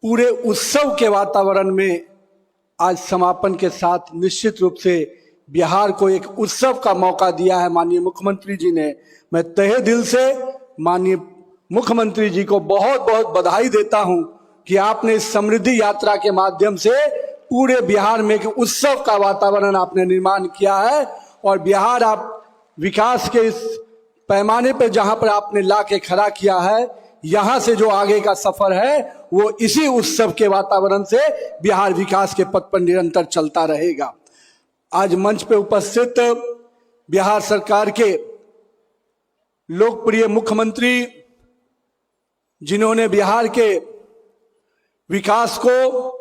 पूरे उत्सव के वातावरण में आज समापन के साथ निश्चित रूप से बिहार को एक उत्सव का मौका दिया है माननीय मुख्यमंत्री जी ने। मैं तहे दिल से माननीय मुख्यमंत्री जी को बहुत बहुत बधाई देता हूं कि आपने इस समृद्धि यात्रा के माध्यम से पूरे बिहार में एक उत्सव का वातावरण आपने निर्माण किया है और बिहार आप विकास के इस पैमाने पर जहां पर आपने ला के खड़ा किया है, यहां से जो आगे का सफर है वो इसी उत्सव के वातावरण से बिहार विकास के पथ पर निरंतर चलता रहेगा। आज मंच पे उपस्थित बिहार सरकार के लोकप्रिय मुख्यमंत्री जिन्होंने बिहार के विकास को,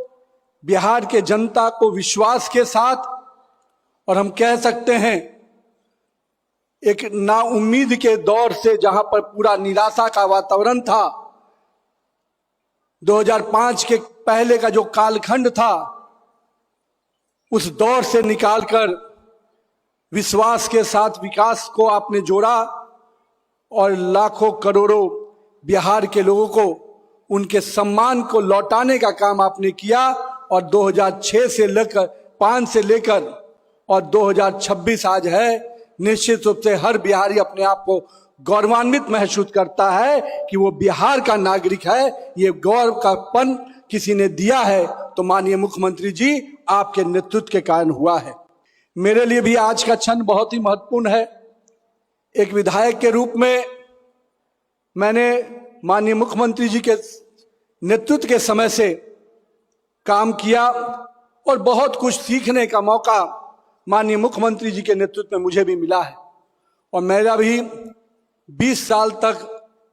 बिहार के जनता को विश्वास के साथ और हम कह सकते हैं एक नाउम्मीद के दौर से जहां पर पूरा निराशा का वातावरण था, 2005 के पहले का जो कालखंड था उस दौर से निकालकर विश्वास के साथ विकास को आपने जोड़ा और लाखों करोड़ों बिहार के लोगों को उनके सम्मान को लौटाने का काम आपने किया और 2006 से लेकर 5 से लेकर और 2026 आज है। निश्चित रूप से हर बिहारी अपने आप को गौरवान्वित महसूस करता है कि वो बिहार का नागरिक है। ये गौरव का पन किसी ने दिया है तो माननीय मुख्यमंत्री जी आपके नेतृत्व के कारण हुआ है। मेरे लिए भी आज का क्षण बहुत ही महत्वपूर्ण है। एक विधायक के रूप में मैंने माननीय मुख्यमंत्री जी के नेतृत्व के समय से काम किया और बहुत कुछ सीखने का मौका माननीय मुख्यमंत्री जी के नेतृत्व में मुझे भी मिला है और मेरा भी 20 साल तक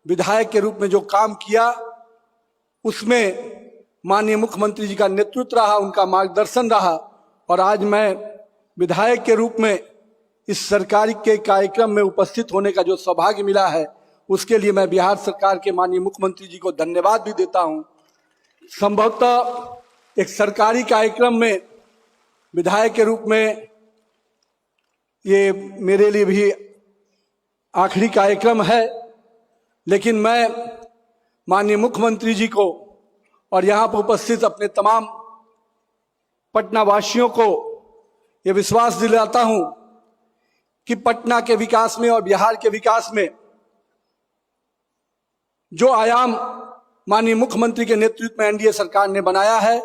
विधायक के रूप में जो काम किया उसमें माननीय मुख्यमंत्री जी का नेतृत्व रहा, उनका मार्गदर्शन रहा और आज मैं विधायक के रूप में इस सरकारी के कार्यक्रम में उपस्थित होने का जो सौभाग्य मिला है उसके लिए मैं बिहार सरकार के माननीय मुख्यमंत्री जी को धन्यवाद भी देता हूं। संभवतः एक सरकारी कार्यक्रम में विधायक के रूप में ये मेरे लिए भी आखिरी कार्यक्रम है, लेकिन मैं माननीय मुख्यमंत्री जी को और यहाँ पर उपस्थित अपने तमाम पटना वासियों को ये विश्वास दिलाता हूं कि पटना के विकास में और बिहार के विकास में जो आयाम माननीय मुख्यमंत्री के नेतृत्व में एनडीए सरकार ने बनाया है,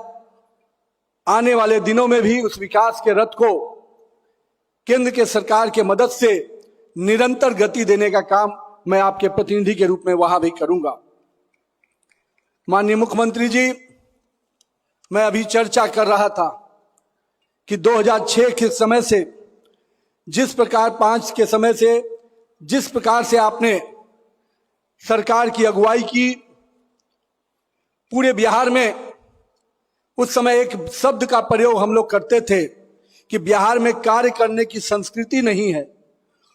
आने वाले दिनों में भी उस विकास के रथ को केंद्र के सरकार के मदद से निरंतर गति देने का काम मैं आपके प्रतिनिधि के रूप में वहां भी करूंगा। माननीय मुख्यमंत्री जी, मैं अभी चर्चा कर रहा था कि 2006 के समय से जिस प्रकार 5 के समय से जिस प्रकार से आपने सरकार की अगुवाई की, पूरे बिहार में उस समय एक शब्द का प्रयोग हम लोग करते थे कि बिहार में कार्य करने की संस्कृति नहीं है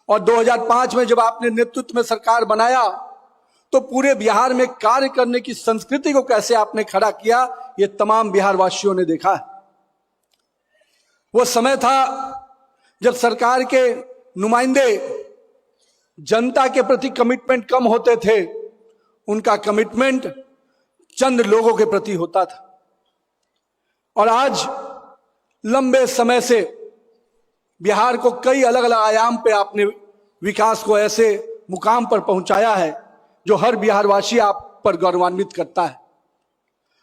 और 2005 में जब आपने नेतृत्व में सरकार बनाया तो पूरे बिहार में कार्य करने की संस्कृति को कैसे आपने खड़ा किया ये तमाम बिहार वासियों ने देखा है। वो समय था जब सरकार के नुमाइंदे जनता के प्रति कमिटमेंट कम होते थे, उनका कमिटमेंट चंद लोगों के प्रति होता था और आज लंबे समय से बिहार को कई अलग अलग आयाम पे आपने विकास को ऐसे मुकाम पर पहुंचाया है जो हर बिहारवासी आप पर गौरवान्वित करता है।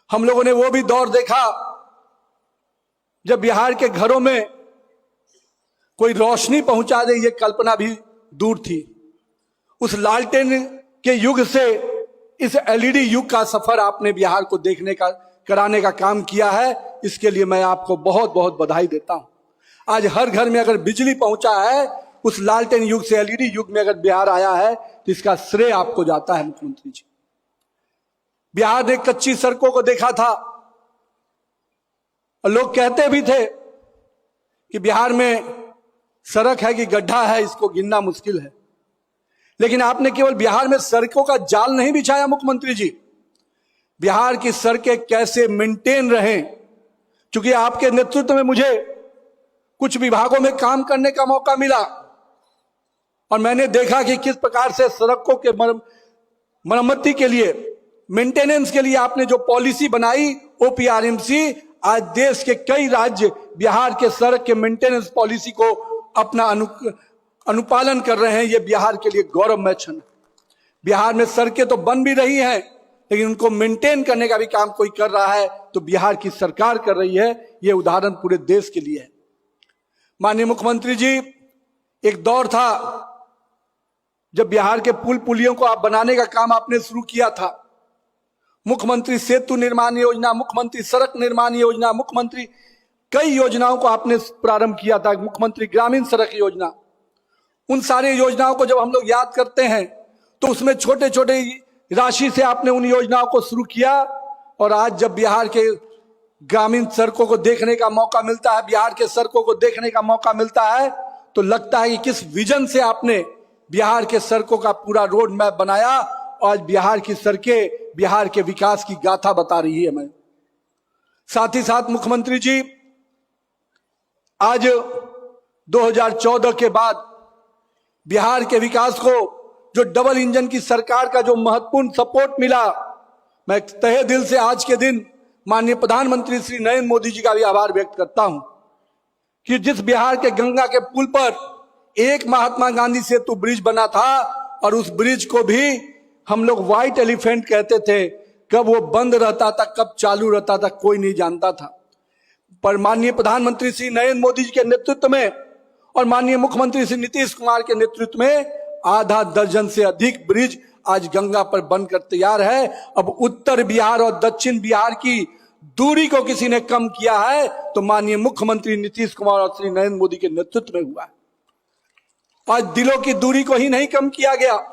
हम लोगों ने वो भी दौर देखा जब बिहार के घरों में कोई रोशनी पहुंचा दे ये कल्पना भी दूर थी। उस लालटेन के युग से इस एलईडी युग का सफर आपने बिहार को देखने का कराने का काम किया है, इसके लिए मैं आपको बहुत बहुत बधाई देता हूं। आज हर घर में अगर बिजली पहुंचा है, उस लालटेन युग से एलईडी युग में अगर बिहार आया है तो इसका श्रेय आपको जाता है मुख्यमंत्री जी। बिहार ने कच्ची सड़कों को देखा था और लोग कहते भी थे कि बिहार में सड़क है कि गड्ढा है, इसको गिनना मुश्किल है, लेकिन आपने केवल बिहार में सड़कों का जाल नहीं बिछाया मुख्यमंत्री जी, बिहार की सड़कें कैसे मेंटेन रहें। क्योंकि आपके नेतृत्व में मुझे कुछ विभागों में काम करने का मौका मिला और मैंने देखा कि किस प्रकार से सड़कों के मरम्मती के लिए मेंटेनेंस के लिए आपने जो पॉलिसी बनाई ओपीआरएमसी, आज देश के कई राज्य बिहार के सड़क के मेंटेनेंस पॉलिसी को अपना अनुपालन कर रहे हैं। यह बिहार के लिए गौरवमय क्षण है। बिहार में सड़कें तो बन भी रही हैं, लेकिन उनको मेंटेन करने का भी काम कोई कर रहा है तो बिहार की सरकार कर रही है। यह उदाहरण पूरे देश के लिए है। माननीय मुख्यमंत्री जी, एक दौर था जब बिहार के पुल पुलियों को आप बनाने का काम आपने शुरू किया था। मुख्यमंत्री सेतु निर्माण योजना, मुख्यमंत्री सड़क निर्माण योजना, मुख्यमंत्री कई योजनाओं को आपने प्रारंभ किया था, मुख्यमंत्री ग्रामीण सड़क योजना। उन सारी योजनाओं को जब हम लोग याद करते हैं तो उसमें छोटे छोटे राशि से आपने उन योजनाओं को शुरू किया, और आज जब बिहार के ग्रामीण सड़कों को देखने का मौका मिलता है, बिहार के सड़कों को देखने का मौका मिलता है, तो लगता है कि किस विजन से आपने बिहार के सड़कों का पूरा रोड मैप बनाया। आज बिहार की सड़कें बिहार के विकास की गाथा बता रही है। मैं साथ ही साथ मुख्यमंत्री जी, आज 2014 के बाद बिहार के विकास को जो डबल इंजन की सरकार का जो महत्वपूर्ण सपोर्ट मिला, मैं तहे दिल से आज के दिन माननीय प्रधानमंत्री श्री नरेंद्र मोदी जी का भी आभार व्यक्त करता हूं कि जिस बिहार के गंगा के पुल पर एक महात्मा गांधी सेतु ब्रिज बना था, और उस ब्रिज को भी हम लोग व्हाइट एलिफेंट कहते थे, कब वो बंद रहता था कब चालू रहता था कोई नहीं जानता था। पर माननीय प्रधानमंत्री श्री नरेंद्र मोदी जी के नेतृत्व में और माननीय मुख्यमंत्री श्री नीतीश कुमार के नेतृत्व में आधा दर्जन से अधिक ब्रिज आज गंगा पर बनकर तैयार है। अब उत्तर बिहार और दक्षिण बिहार की दूरी को किसी ने कम किया है तो माननीय मुख्यमंत्री नीतीश कुमार और श्री नरेंद्र मोदी के नेतृत्व में हुआ है। आज दिलों की दूरी को ही नहीं कम किया गया।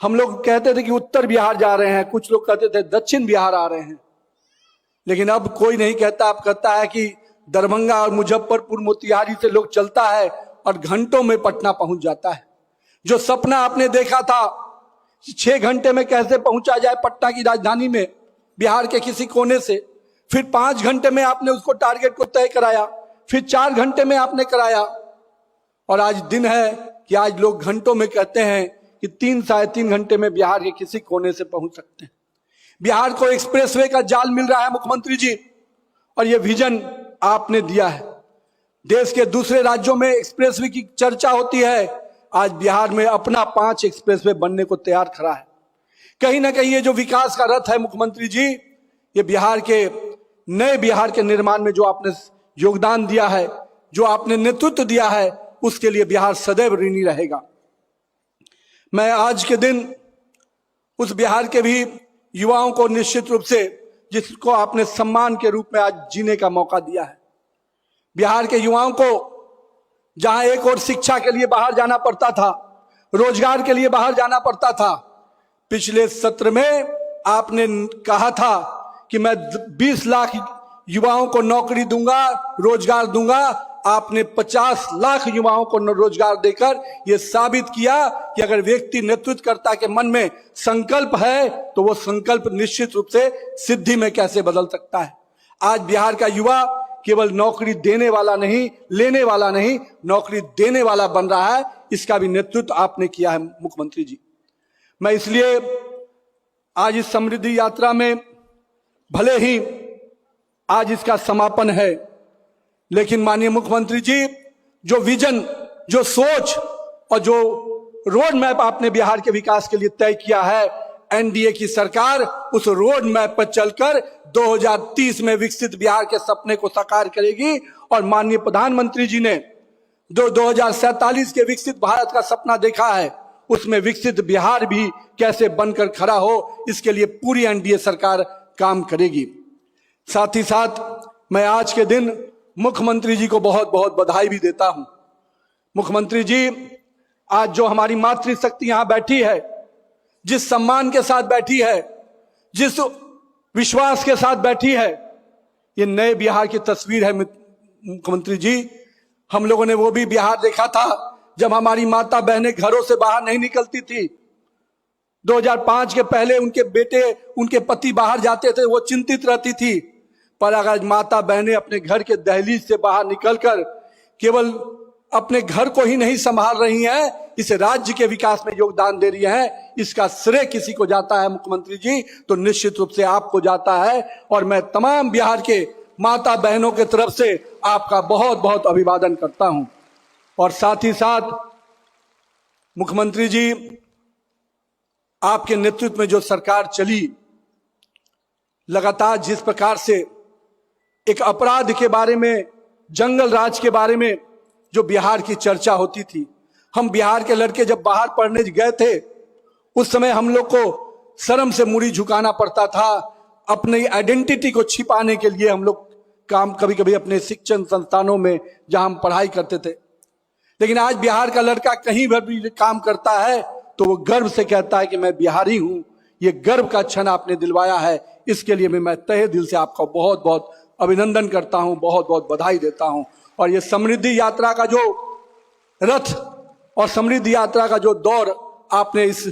हम लोग कहते थे कि उत्तर बिहार जा रहे हैं, कुछ लोग कहते थे दक्षिण बिहार आ रहे हैं, लेकिन अब कोई नहीं कहता। अब कहता है कि दरभंगा और मुजफ्फरपुर मोतिहारी से लोग चलता है और घंटों में पटना पहुंच जाता है। जो सपना आपने देखा था 6 घंटे में कैसे पहुंचा जाए पटना की राजधानी में बिहार के किसी कोने से, फिर 5 घंटे में आपने उसको टारगेट को तय कराया, फिर 4 घंटे में आपने कराया, और आज दिन है कि आज लोग घंटों में कहते हैं कि 3-3.5 घंटे में बिहार के किसी कोने से पहुंच सकते हैं। बिहार को एक्सप्रेसवे का जाल मिल रहा है मुख्यमंत्री जी, और यह विजन आपने दिया है। देश के दूसरे राज्यों में एक्सप्रेसवे की चर्चा होती है, आज बिहार में अपना 5 एक्सप्रेसवे बनने को तैयार खड़ा है। कहीं ना कहीं ये जो विकास का रथ है मुख्यमंत्री जी, ये बिहार के नए बिहार के निर्माण में जो आपने योगदान दिया है, जो आपने नेतृत्व दिया है, उसके लिए बिहार सदैव ऋणी रहेगा। मैं आज के दिन उस बिहार के भी युवाओं को निश्चित रूप से, जिसको आपने सम्मान के रूप में आज जीने का मौका दिया है, बिहार के युवाओं को जहां एक और शिक्षा के लिए बाहर जाना पड़ता था, रोजगार के लिए बाहर जाना पड़ता था, पिछले सत्र में आपने कहा था कि मैं 20 लाख युवाओं को नौकरी दूंगा, रोजगार दूंगा। आपने 50 लाख युवाओं को रोजगार देकर यह साबित किया कि अगर व्यक्ति नेतृत्वकर्ता के मन में संकल्प है तो वो संकल्प निश्चित रूप से सिद्धि में कैसे बदल सकता है। आज बिहार का युवा केवल नौकरी देने वाला नहीं, लेने वाला नहीं, नौकरी देने वाला बन रहा है। इसका भी नेतृत्व आपने किया है मुख्यमंत्री जी। मैं इसलिए आज इस समृद्धि यात्रा में, भले ही आज इसका समापन है, लेकिन माननीय मुख्यमंत्री जी, जो विजन, जो सोच और जो रोड मैप आपने बिहार के विकास के लिए तय किया है, एनडीए की सरकार उस रोड मैप पर चलकर 2030 में विकसित बिहार के सपने को साकार करेगी। और माननीय प्रधानमंत्री जी ने 2047 के विकसित भारत का सपना देखा है, उसमें विकसित बिहार भी कैसे बनकर खड़ा हो, इसके लिए पूरी एनडीए सरकार काम करेगी। साथ ही साथ मैं आज के दिन मुख्यमंत्री जी को बहुत बहुत बधाई भी देता हूं। मुख्यमंत्री जी, आज जो हमारी मातृशक्ति यहां बैठी है, जिस सम्मान के साथ बैठी है, जिस विश्वास के साथ बैठी है, ये नए बिहार की तस्वीर है मुख्यमंत्री जी। हम लोगों ने वो भी बिहार देखा था जब हमारी माता बहनें घरों से बाहर नहीं निकलती थी। 2005 के पहले उनके बेटे, उनके पति बाहर जाते थे, वो चिंतित रहती थी। पर अगर माता बहनें अपने घर के दहलीज से बाहर निकलकर केवल अपने घर को ही नहीं संभाल रही हैं, इस राज्य के विकास में योगदान दे रही हैं, इसका श्रेय किसी को जाता है मुख्यमंत्री जी, तो निश्चित रूप से आपको जाता है। और मैं तमाम बिहार के माता बहनों के तरफ से आपका बहुत बहुत अभिवादन करता हूं। और साथ ही साथ मुख्यमंत्री जी, आपके नेतृत्व में जो सरकार चली, लगातार जिस प्रकार से एक अपराध के बारे में, जंगल राज के बारे में जो बिहार की चर्चा होती थी, हम बिहार के लड़के जब बाहर पढ़ने गए थे उस समय हम लोग को शर्म से मुड़ी झुकाना पड़ता था। अपनी आइडेंटिटी को छिपाने के लिए हम लोग काम कभी कभी अपने शिक्षण संस्थानों में जहां हम पढ़ाई करते थे, लेकिन आज बिहार का लड़का कहीं पर भी काम करता है तो वो गर्व से कहता है कि मैं बिहारी हूं। ये गर्व का क्षण आपने दिलवाया है, इसके लिए मैं तहे दिल से आपका बहुत बहुत अभिनंदन करता हूं, बहुत बहुत बधाई देता हूं। और ये समृद्धि यात्रा का जो रथ और समृद्धि यात्रा का जो दौर आपने इस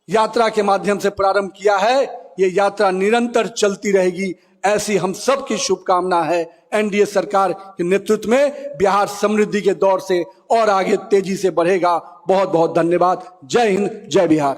यात्रा के माध्यम से प्रारंभ किया है, ये यात्रा निरंतर चलती रहेगी, ऐसी हम सब की शुभकामना है। एनडीए सरकार के नेतृत्व में बिहार समृद्धि के दौर से और आगे तेजी से बढ़ेगा। बहुत बहुत धन्यवाद। जय हिंद, जय बिहार।